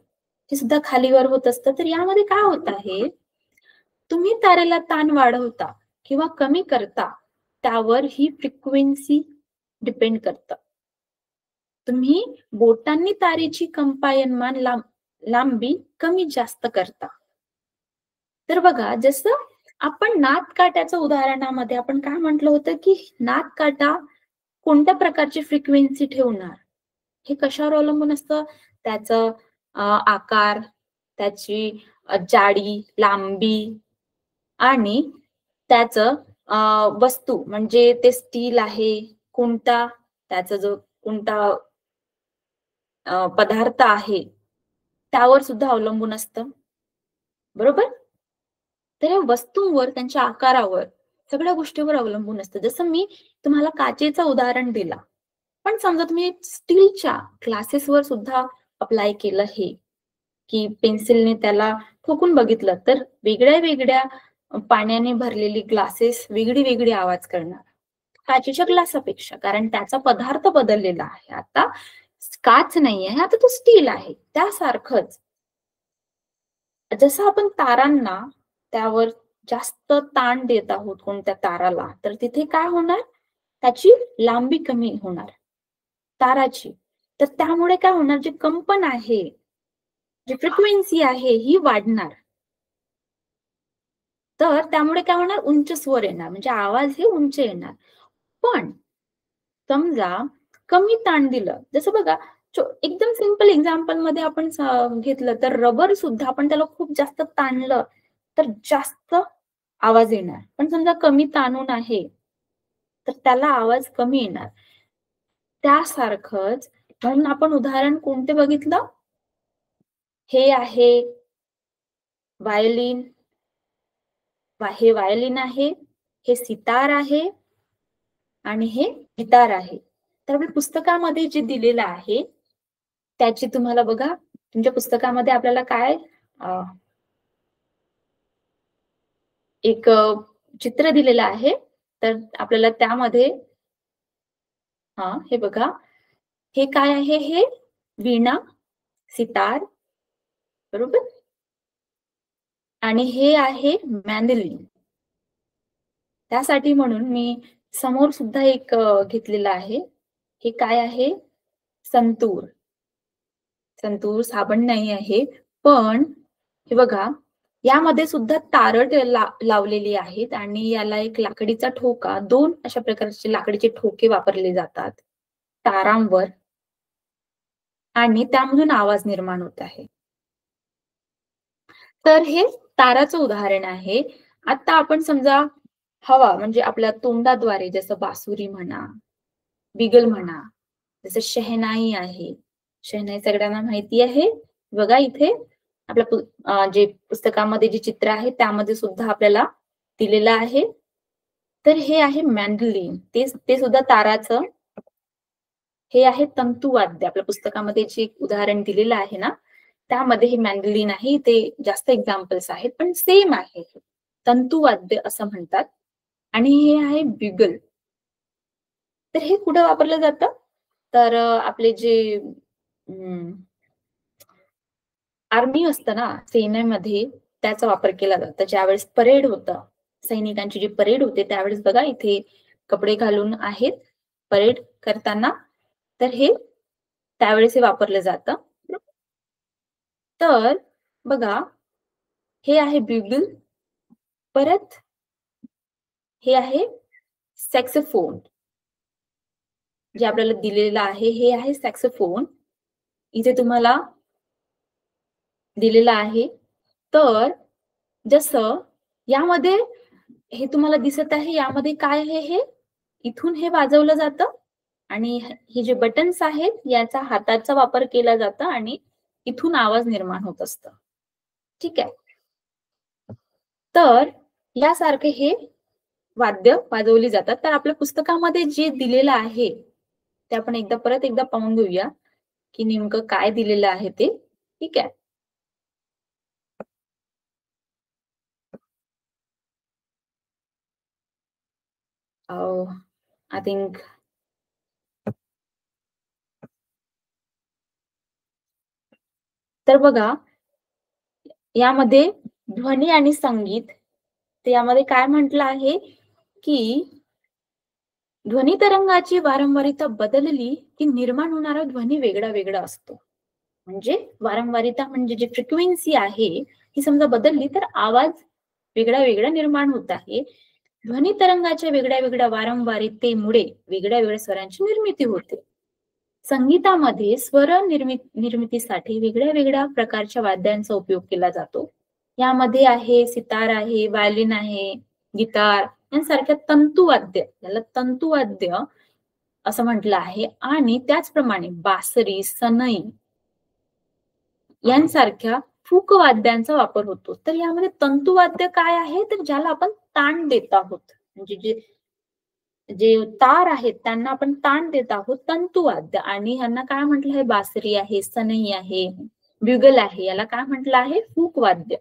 हे सुद्धा खालीवर होत असतं. तर यामध्ये काय होत आहे, तुम्ही तारेला ताण वाढवता किंवा कमी करता, त्यावर ही फ्रिक्वेन्सी डिपेंड करतं. तुम्ही बोटांनी तारेची कंपायनमान लांबी कमी जास्त करता. तर बघा, जसं आपण नादकाट्याचं उदाहरणामध्ये आपण काय म्हटलं होतं, की नादकाटा कोणत्या प्रकारची फ्रिक्वेन्सी ठेवणार? हे कशावर अवलंबून असतं? त्याचं आकार, त्याची जाडी, लांबी आणि त्याचं वस्तू म्हणजे ते स्टील आहे, कोणता त्याचा जो कोणता पदार्थ आहे, त्यावर सुद्धा अवलंबून असतं, बरोबर? तर या वस्तूंवर, त्यांच्या आकारावर, सगळ्या गोष्टीवर अवलंबून असतं. जसं मी तुम्हाला काचेचं उदाहरण दिला. पण समजा तुम्ही स्टीलच्या ग्लासेसवर सुद्धा अप्लाय केलं हे, की पेन्सिलने त्याला ठोकून बघितलं तर वेगळ्या वेगळ्या पाण्याने भरलेली ग्लासेस वेगळी वेगळी आवाज करणार काचेच्या ग्लासापेक्षा, कारण त्याचा पदार्थ बदललेला आहे. आता काच नाही आहे, आता तो स्टील आहे. त्यासारखंच जसं आपण तारांना त्यावर जास्त ताण देत आहोत कोणत्या ताराला, तर तिथे काय होणार? त्याची लांबी कमी होणार ताराची. तर त्यामुळे काय होणार? जे कंपन आहे, जी फ्रिक्वेन्सी आहे ही वाढणार. तर त्यामुळे काय होणार? उंच स्वर येणार, म्हणजे आवाज हे उंच येणार. पण समजा कमी ताण दिलं, जसं बघा एकदम सिंपल एक्झाम्पल मध्ये आपण घेतलं तर रबर सुद्धा आपण त्याला खूप जास्त ताणलं तर जास्त आवाज येणार. पण समजा कमी ताणून आहे तर त्याला आवाज कमी येणार. त्यासारखंच म्हणून आपण उदाहरण कोणते बघितलं? हे आहे व्हायोलिन, हे व्हायोलिन आहे, हे सितार आहे आणि हे गिटार आहे. तर आपल्या पुस्तकामध्ये जे दिलेलं आहे त्याची तुम्हाला बघा, तुमच्या पुस्तकामध्ये आपल्याला काय एक चित्र दिलेलं आहे. तर आपल्याला त्यामध्ये हे बघा, हे काय आहे? हे वीणा, सितार, बरोबर? आणि हे आहे मॅन्डोलिन. त्यासाठी म्हणून मी समोर सुद्धा एक घेतलेलं आहे. हे काय आहे? संतूर. संतूर साबण नाही आहे, पण हे बघा, यामध्ये सुद्धा तारट लावलेली आहेत आणि याला एक लाकडीचा ठोका, 2 अशा प्रकारचे लाकडीचे ठोके वापरले जातात तारांवर आणि त्यामधून आवाज निर्माण होत आहे. तर हे ताराचं उदाहरण आहे. आता आपण समजा हवा म्हणजे आपल्या तोंडाद्वारे जसं बासुरी म्हणा, बिगल म्हणा, जसं शहनाई आहे. शहनाई सगळ्यांना माहिती आहे. बघा इथे आपल्या जे पुस्तकामध्ये जे चित्र आहे त्यामध्ये सुद्धा आपल्याला दिलेलं आहे. तर हे आहे मॅन्डोलिन. ते सुद्धा ताराचं. हे आहे तंतुवाद्य. आपल्या पुस्तकामध्ये जे उदाहरण दिलेलं आहे ना, त्यामध्ये हे मॅन्डोलिन आहे. ते जास्त एक्झाम्पल्स आहेत, पण सेम आहे. तंतुवाद्य असं म्हणतात. आणि हे आहे ब्युगल. तर हे कुठे वापरलं जातं? तर आपले जे आर्मी असतं ना, सेनेमध्ये त्याचा वापर केला जातो. ज्यावेळेस परेड होतं, सैनिकांची जी परेड होते त्यावेळेस बघा इथे कपडे घालून आहेत परेड करताना. तर हे त्यावेळेस हे वापरलं जातं. तर बघा, हे आहे ब्युगल. परत हे आहे सॅक्सोफोन. जे आपल्याला दिलेलं आहे, हे आहे सॅक्सोफोन. इथे तुम्हाला दिलेलं आहे. तर जसं यामध्ये हे तुम्हाला दिसत आहे, यामध्ये काय आहे? हे इथून हे वाजवलं जातं आणि हे जे बटन्स आहेत याचा हाताचा वापर केला जातो आणि इथून आवाज निर्माण होत असतं. ठीक आहे. तर यासारखे हे वाद्य वाजवली जातात. तर आपल्या पुस्तकामध्ये जे दिलेलं आहे ते आपण परत एकदा पाहून घेऊया की नेमकं काय दिलेलं आहे ते. ठीक आहे. आय थिंक तर बघा, यामध्ये ध्वनी आणि संगीत, तर यामध्ये काय म्हटलं आहे की ध्वनी तरंगाची वारंवारिता बदलली की निर्माण होणारा ध्वनी वेगळा वेगळा असतो. म्हणजे वारंवारिता म्हणजे जी फ्रिक्वेन्सी आहे ही समजा बदलली तर आवाज वेगळा वेगळा निर्माण होत आहे. ध्वनी तरंगाच्या वेगळ्या वेगळ्या वारंवारितेमुळे वेगळ्या वेगळ्या स्वरांची निर्मिती होते. संगीतामध्ये स्वर निर्मितीसाठी वेगळ्या वेगळ्या प्रकारच्या वाद्यांचा उपयोग केला जातो. यामध्ये आहे सितार आहे, व्हायोलिन आहे, गिटार यांसारख्या तंतुवाद्य, याला तंतुवाद्य असं म्हटलं आहे. आणि त्याचप्रमाणे बासरी, सनई यांसारख्या फूकवाद्यांचा वापर होतो. तर यामध्ये तंतुवाद्य काय आहे? तर ज्याला आपण ताण देत आहोत, म्हणजे जे जे तार आहेत त्यांना आपण ताण देत आहोत, तंतुवाद्य. आणि ह्यांना काय म्हटलं आहे? बासरी आहे, सनई आहे, ब्युगल आहे, याला काय म्हटलं आहे? फूकवाद्य.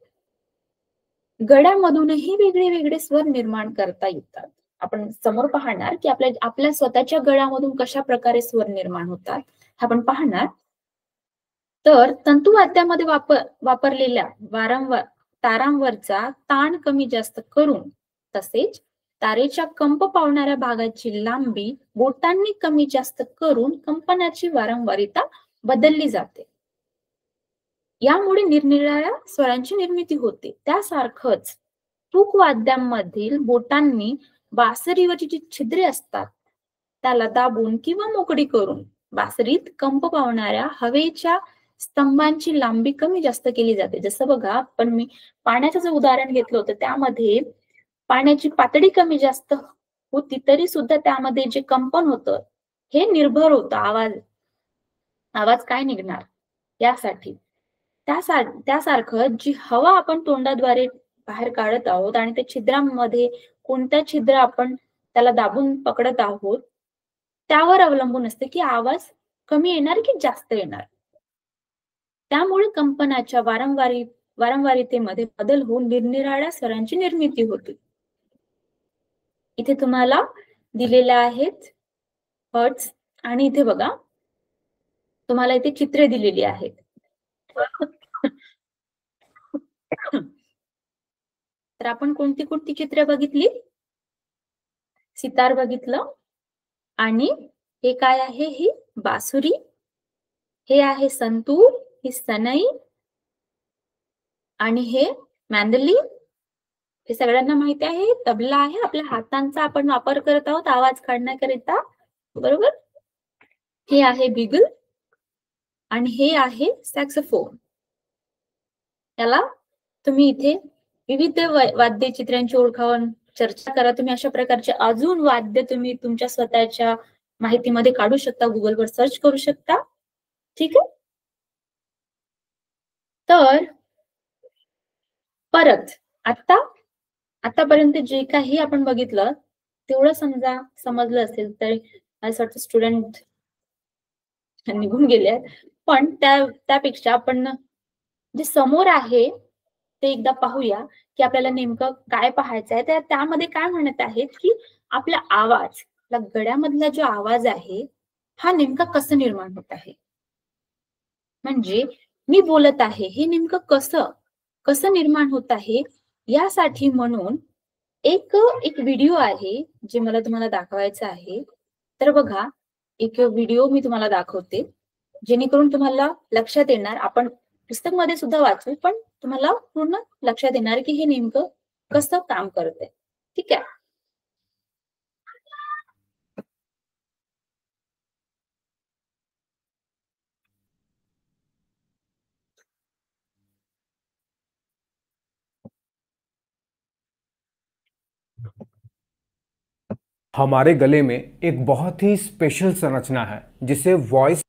गळ्यामधूनही वेगळे वेगळे स्वर निर्माण करता येतात. आपण समोर पाहणार की आपल्या स्वतःच्या गळ्यामधून कशा प्रकारे स्वर निर्माण होतात हे आपण पाहणार. तर तंतुवाद्यामध्ये वापरलेल्या वारंवार तारांवरचा ताण कमी जास्त करून, तसेच तारेच्या कंप पावणाऱ्या भागाची लांबी बोटांनी कमी जास्त करून कंपनाची वारंवारिता बदलली जाते. यामुळे निरनिराळ्या स्वरांची निर्मिती होते. त्यासारखंच तूकवाद्यांमधील बोटांनी बासरीवरची जी छिद्रे असतात त्याला दाबून किंवा मोकळी करून बासरीत कंप पावणाऱ्या हवेच्या स्तंभांची लांबी कमी जास्त केली जाते. जसं बघा, पण मी पाण्याचं जे उदाहरण घेतलं होतं त्यामध्ये पाण्याची पातळी कमी जास्त होती तरी सुद्धा त्यामध्ये जे कंपन होतं हे निर्भर होतं आवाज आवाज काय निघणार यासाठी. त्यासारखं जी हवा आपण तोंडाद्वारे बाहेर काढत आहोत आणि त्या छिद्रांमध्ये कोणत्या छिद्र आपण त्याला दाबून पकडत आहोत त्यावर अवलंबून असते की आवाज कमी येणार की जास्त येणार. त्यामुळे कंपनाच्या वारंवारितेमध्ये बदल होऊन निरनिराळ्या स्वरांची निर्मिती होते. इथे तुम्हाला दिलेल्या आहेत हर्ट्ज आणि इथे बघा तुम्हाला इथे चित्रे दिलेली आहेत. तर आपण कोणती कोणती चित्रे बघितली? सितार बघितलं आणि हे काय आहे? ही बासुरी, हे आहे संतूर, ही सनई आणि हे मॅन्डोलिन. हे सगळ्यांना माहिती आहे. तबला आहे, आपल्या हातांचा आपण वापर करत आहोत आवाज काढण्याकरिता, बरोबर. हे आहे बिगल आणि हे आहे सॅक्सोफोन. याला तुम्ही इथे विविध वाद्यचित्रांची ओळखावून चर्चा करा. तुम्ही अशा प्रकारचे अजून वाद्य तुम्ही तुमच्या स्वतःच्या माहितीमध्ये काढू शकता, गुगलवर सर्च करू शकता. ठीक आहे. तर परत आतापर्यंत जे काही आपण बघितलं तेवढं समजलं असेल तर असं वाटतं स्टुडंट निघून गेले. पण त्यापेक्षा आपण जे समोर आहे ते एकदा पाहूया की आपल्याला नेमकं काय पाहायचं आहे. त्यामध्ये काय म्हणत आहेत की आपला आवाज, गळ्यामधला जो आवाज आहे हा नेमका कसं निर्माण होत आहे. म्हणजे मी बोलत आहे हे नेमकं कसं निर्माण होत आहे यासाठी म्हणून एक व्हिडिओ आहे जे मला तुम्हाला दाखवायचं आहे. तर बघा, एक व्हिडिओ मी तुम्हाला दाखवते जेणेकरून तुम्हाला लक्षात येणार. आपण पुस्तकमध्ये सुद्धा वाचू पण तुम्हाला पूर्ण लक्षात येणार की हे नेमकं कसं काम करतंय. ठीक आहे. हमारे गले में एक बहुत ही स्पेशल संरचना है जिसे वॉइस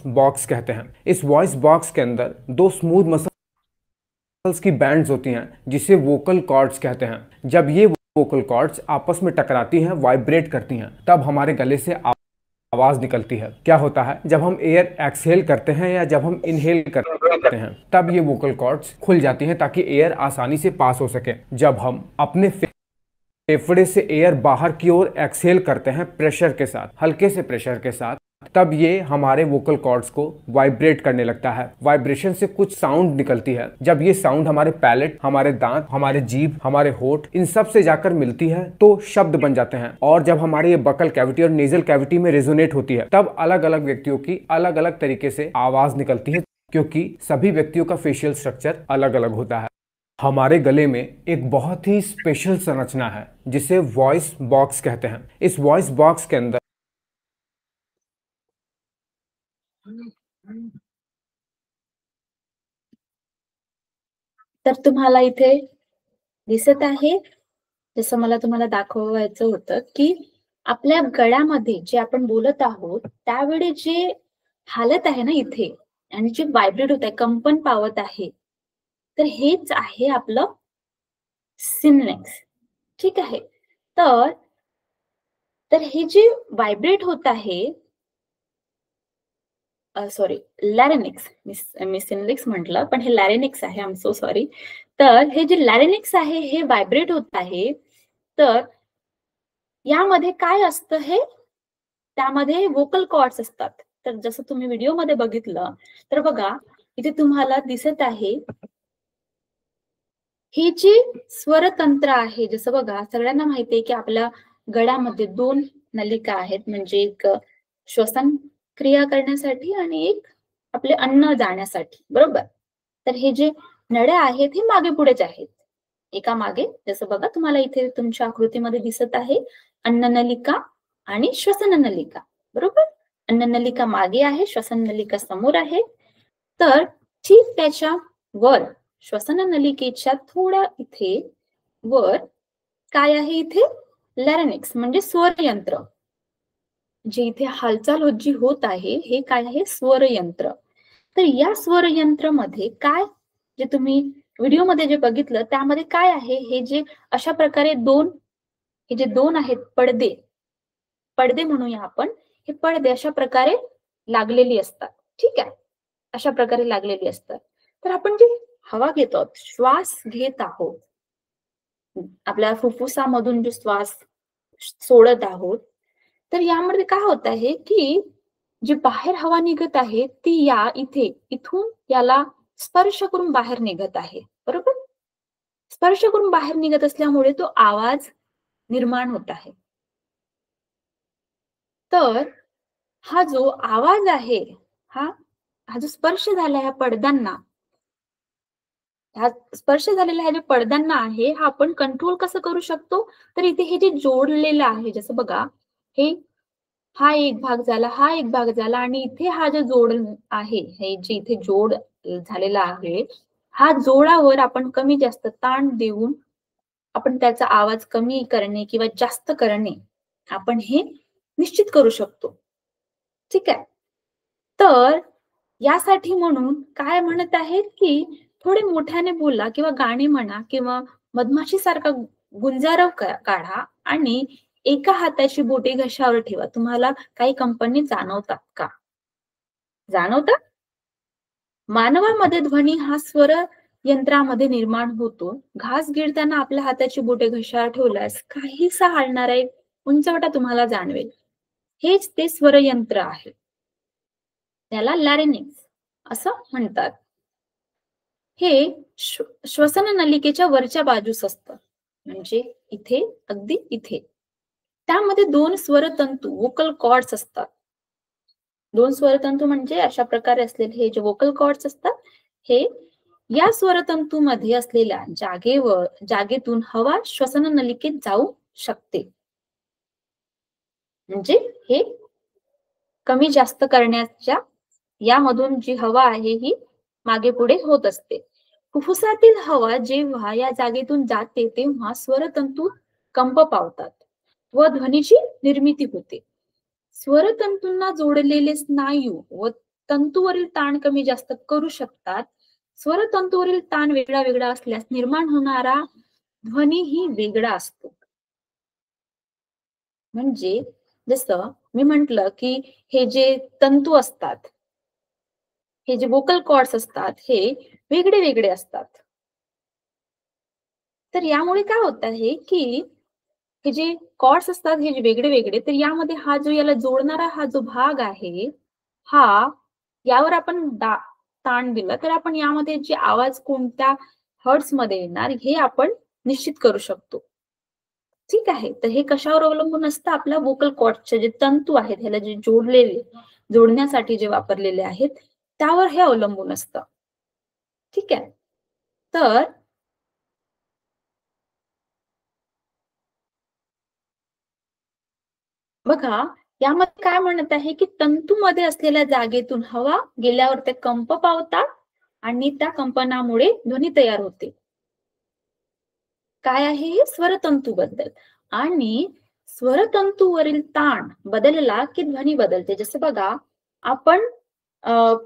बॉक्स कहते हैं। इस वॉइस बॉक्स के अंदर दो स्मूथ मसल्स की बैंड्स होती हैं जिसे वोकल कॉर्ड्स कहते हैं। जब ये वोकल कॉर्ड्स आपस में टकराती हैं, वाइब्रेट करती हैं, तब हमारे गले से आवाज निकलती है। क्या होता है, जब हम एयर एक्सहेल करते हैं या जब हम इनहेल करते हैं तब ये वोकल कॉर्ड्स खुल जाती हैं ताकि एयर आसानी से पास हो सके। जब हम अपने फेफड़े से एयर बाहर की ओर एक्सहेल करते हैं प्रेशर के साथ, हल्के से प्रेशर के साथ, तब ये हमारे वोकल कॉर्ड्स को वाइब्रेट करने लगता है। वाइब्रेशन से कुछ साउंड निकलती है। जब ये साउंड हमारे पैलेट, हमारे दांत, हमारे जीभ, हमारे होठ, इन सब से जाकर मिलती है तो शब्द बन जाते हैं। और जब हमारे ये बकल कैविटी और नेजल कैविटी में रेजोनेट होती है तब अलग अलग व्यक्तियों की अलग अलग तरीके से आवाज निकलती है, क्योंकि सभी व्यक्तियों का फेशियल स्ट्रक्चर अलग अलग होता है। हमारे गले में एक बहुत ही स्पेशल संरचना है जिसे वॉइस बॉक्स कहते हैं। इस वॉइस बॉक्स के अंदर तर तुम्हाला इथे दिसत आहे, जसं मला तुम्हाला दाखवायचं होतं की आपल्या गळ्यामध्ये जे आपण बोलत आहोत त्यावेळी जे हालत आहे ना इथे आणि जे व्हायब्रेट होत आहे, कंपन पावत आहे, तर हेच आहे आपलं सिम्नेक्स. ठीक आहे. तर हे जे व्हायब्रेट होत आहे सॉरी, लॅरिनिक्स, मिसिनलिक्स म्हटलं, पण हे लॅरिनिक्स आहे. I am so sorry. तर हे जे लॅरिनिक्स आहे हे व्हायब्रेट होत आहे. तर यामध्ये काय असतं, हे त्यामध्ये वोकल कॉर्ड्स असतात. तर जसं तुम्ही व्हिडिओमध्ये बघितलं, तर बघा इथे तुम्हाला दिसत आहे ही जी स्वरतंत्र आहे. जसं बघा, सगळ्यांना माहिती आहे की आपल्या गळ्यामध्ये 2 नलिका आहेत, म्हणजे एक श्वसन क्रिया करण्यासाठी आणि एक आपले अन्न जाण्यासाठी, बरोबर? तर हे जे नळ्या आहेत हे मागे पुढेच आहेत, एका मागे. जसं बघा तुम्हाला इथे तुमच्या आकृतीमध्ये दिसत आहे अन्न नलिका आणि श्वसन नलिका, बरोबर? अन्न नलिका मागे आहे, श्वसन नलिका समोर आहे. तर ठीक त्याच्या वर, श्वसन नलिकेच्या थोड्या इथे वर काय आहे, इथे लॅरिनिक्स म्हणजे स्वरयंत्र. जे इथे हालचाल जी होत आहे हे काय आहे, स्वरयंत्र. तर या स्वरयंत्रामध्ये काय, जे तुम्ही व्हिडिओमध्ये जे बघितलं त्यामध्ये काय आहे, हे जे अशा प्रकारे हे जे दोन आहेत पडदे, पडदे म्हणूया आपण, हे पडदे अशा प्रकारे लागलेली असतात. ठीक आहे, अशा प्रकारे लागलेली असतात. तर आपण जी हवा घेतो आहोत, श्वास घेत आहोत, आपल्या फुफ्फुसामधून जो श्वास सोडत आहोत, तर यामध्ये काय होत आहे की जी बाहेर हवा निघत आहे ती या इथे इथून याला स्पर्श करून बाहेर निघत आहे, बरोबर? स्पर्श करून बाहेर निघत असल्यामुळे तो आवाज निर्माण होत आहे. तर हा जो आवाज आहे, हा हा जो स्पर्श झाला ह्या पडद्यांना, हा स्पर्श झालेला ह्या ज्या पडद्यांना आहे, हा आपण कंट्रोल कसं करू शकतो? तर इथे हे जे जोडलेलं आहे, जसं बघा, हे हा एक भाग झाला, हा एक भाग झाला, आणि इथे हा जो जोड आहे, हे जे इथे जोड झालेला आहे, हा जोडावर आपण कमी जास्त ताण देऊन आपण त्याचा आवाज कमी करणे किंवा जास्त करणे आपण हे निश्चित करू शकतो. ठीक आहे. तर यासाठी म्हणून काय म्हणत आहेत की थोडे मोठ्याने बोला किंवा गाणी म्हणा किंवा मधमाशी सारखा गुंजारव काढा आणि एका हाताची बोटे घशावर ठेवा. तुम्हाला काही कंपनी जाणवतात का? जाणवतात? मानवामध्ये ध्वनी हा स्वर यंत्रामध्ये निर्माण होतो. घास गिळताना आपल्या हाताची बोटे घशावर ठेवल्यास काहीसा हलणारा एक उंचवटा तुम्हाला जाणवेल. हेच ते स्वरयंत्र आहे. त्याला लॅरिनिक्स असं म्हणतात. हे श्वसन नलिकेच्या वरच्या बाजूस असतं, म्हणजे इथे, अगदी इथे. त्यामध्ये 2 स्वरतंतू, वोकल कॉर्ड्स असतात. 2 स्वरतंतू म्हणजे अशा प्रकारे असलेले हे जे वोकल कॉर्ड्स असतात, हे या स्वरतंतूमध्ये असलेल्या जागेतून हवा श्वसन नलिकेत जाऊ शकते. म्हणजे हे कमी जास्त करण्याच्या, यामधून जी हवा आहे ही मागे पुढे होत असते. फुफ्फुसातील हवा जेव्हा या जागेतून जाते तेव्हा स्वरतंतू कंप पावतात व ध्वनीची निर्मिती होते. स्वरतंतूंना जोडलेले स्नायू व तंतूवरील ताण कमी जास्त करू शकतात. स्वरतंतूवरील ताण वेगळा वेगळा असल्यास निर्माण होणारा ध्वनी ही वेगळा असतो. म्हणजे जसं मी म्हंटल की हे जे तंतू असतात, हे जे वोकल कॉर्ड्स असतात, हे वेगळे वेगळे असतात. तर यामुळे काय होत आहे की हे जे कॉर्ड्स असतात, हे जे वेगळे वेगळे, तर यामध्ये हा जो याला जोडणारा हा जो भाग आहे, हा यावर आपण ताण दिला तर आपण यामध्ये जे आवाज कोणत्या हर्ट्स मध्ये येणार हे आपण निश्चित करू शकतो. ठीक आहे. तर हे कशावर अवलंबून असतं? आपल्या वोकल कॉर्डचे जे तंतू आहेत, ह्याला जे जोडण्यासाठी जे वापरलेले आहेत, त्यावर हे अवलंबून असतं. ठीक आहे. तर बघा, यामध्ये काय म्हणत आहे की तंतूमध्ये असलेल्या जागेतून हवा गेल्यावर ते कंप पावतात आणि त्या कंपनामुळे ध्वनी तयार होते. काय आहे हे? स्वरतंतू बद्दल. आणि स्वरतंतूवरील ताण बदलला की ध्वनी बदलते. जसं बघा, आपण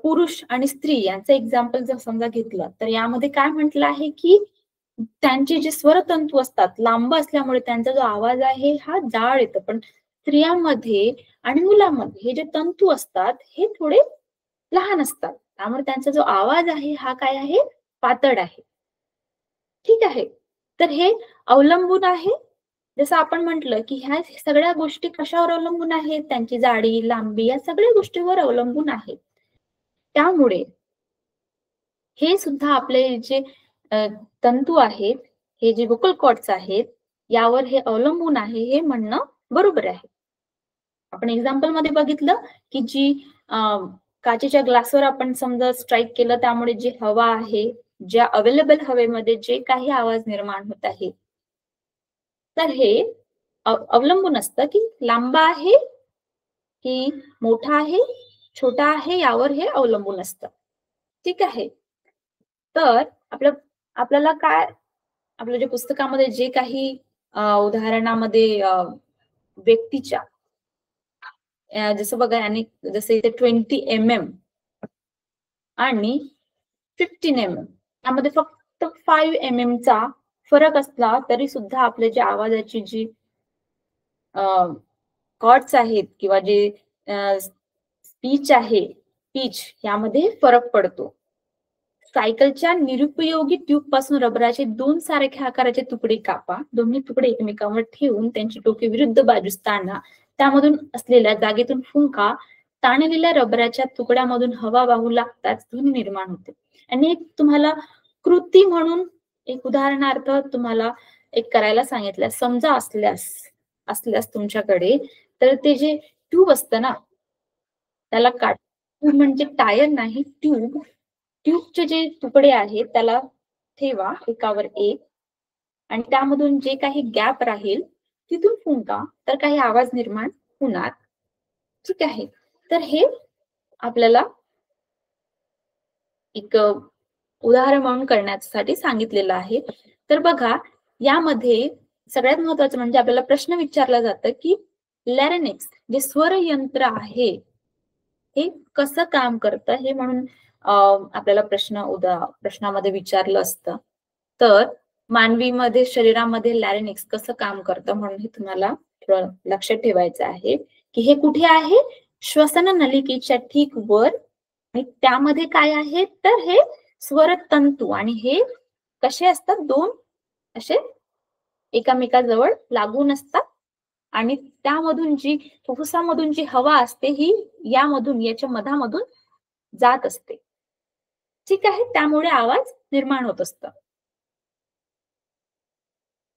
पुरुष आणि स्त्री यांचं एक्झाम्पल जर समजा घेतलं तर यामध्ये काय म्हटलं आहे की त्यांचे जे स्वरतंतू असतात लांब असल्यामुळे त्यांचा जो आवाज आहे हा जाड येतो, पण स्त्रियांमध्ये आणि मुलांमध्ये हे जे तंतू असतात हे थोडे लहान असतात. त्यामुळे त्यांचा जो आवाज आहे हा काय आहे, पातळ आहे. ठीक आहे. तर हे अवलंबून आहे, जसं आपण म्हटलं, की ह्या सगळ्या गोष्टी कशावर अवलंबून आहेत? त्यांची जाडी, लांबी या सगळ्या गोष्टीवर अवलंबून आहेत. त्यामुळे हे सुद्धा आपले जे तंतू आहेत, हे जे व्होकल कॉर्ड्स आहेत, यावर हे अवलंबून आहे हे म्हणणं बरोबर आहे. आपण एक्झाम्पल मध्ये बघितलं, की जी काचेच्या ग्लासवर आपण समजा स्ट्राईक केलं, त्यामुळे जी हवा आहे, ज्या अवेलेबल हवेमध्ये जे काही आवाज निर्माण होत आहे, तर हे अवलंबून असतं, की लांब आहे, की मोठा आहे, छोटा आहे, यावर हे अवलंबून असतं. ठीक आहे. तर आपल्याला काय, आपल्या जे पुस्तकामध्ये जे काही उदाहरणामध्ये व्यक्तीच्या जसं बघा, आणि जसं इथे 20 mm आणि 15 mm यामध्ये फक्त 5 mm चा फरक असला तरी सुद्धा आपल्या जे आवाजाची जी कॉर्ड्स आहेत किंवा जे स्पीच आहे, पिच यामध्ये फरक पडतो. सायकलच्या निरुपयोगी ट्यूब पासून रबराचे 2 सारख्या आकाराचे तुकडे कापा. दोन्ही तुकडे एकमेकांवर ठेवून त्यांची टोके विरुद्ध बाजूस ताणा. त्यामधून असलेल्या जागेतून फुंका. ताणलेल्या रबराच्या तुकड्यामधून हवा वाहू लागताच ध्वनी निर्माण होते. आणि एक तुम्हाला कृती म्हणून एक उदाहरणार्थ तुम्हाला एक करायला सांगितलं. समजा असल्यास तुमच्याकडे, तर ते जे ट्यूब असतं ना, त्याला ट्यूब म्हणजे टायर नाही, ट्यूब. ट्यूबचे जे तुकडे आहेत त्याला ठेवा एकावर एक, आणि त्यामधून जे काही गॅप राहील तिथून फुंका, तर काही आवाज निर्माण होणार. ठीक आहे. तर हे आपल्याला एक उदाहरण म्हणून करण्यासाठी सांगितलेलं आहे. तर बघा, यामध्ये सगळ्यात महत्वाचं म्हणजे आपल्याला प्रश्न विचारला जातं, की लॅरिंक्स जे स्वर यंत्र आहे, हे कसं काम करतं हे म्हणून आपल्याला प्रश्नामध्ये विचारलं असतं. तर मानवीमध्ये शरीरामध्ये लॅरिंक्स कसं काम करतं म्हणून हे तुम्हाला थोडं लक्षात ठेवायचं आहे, की हे कुठे आहे? श्वसन नलिकेच्या ठीक वर. आणि त्यामध्ये काय आहे, तर हे स्वरतंतू, आणि हे कसे असतात? 2 असे एकामेकाजवळ लागून असतात, आणि त्यामधून जी फुफ्फुसामधून जी हवा असते ही याच्या मधामधून जात असते. ठीक आहे. त्यामुळे आवाज निर्माण होत असतं.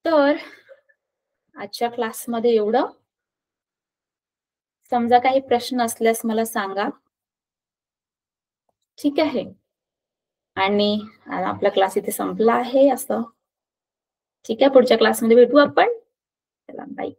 तर आजच्या क्लासमध्ये एवढं. समजा काही प्रश्न असल्यास मला सांगा. ठीक आहे. आणि आपला क्लास इथे संपला आहे असं. ठीक आहे. पुढच्या क्लासमध्ये भेटू आपण. चला, बाय.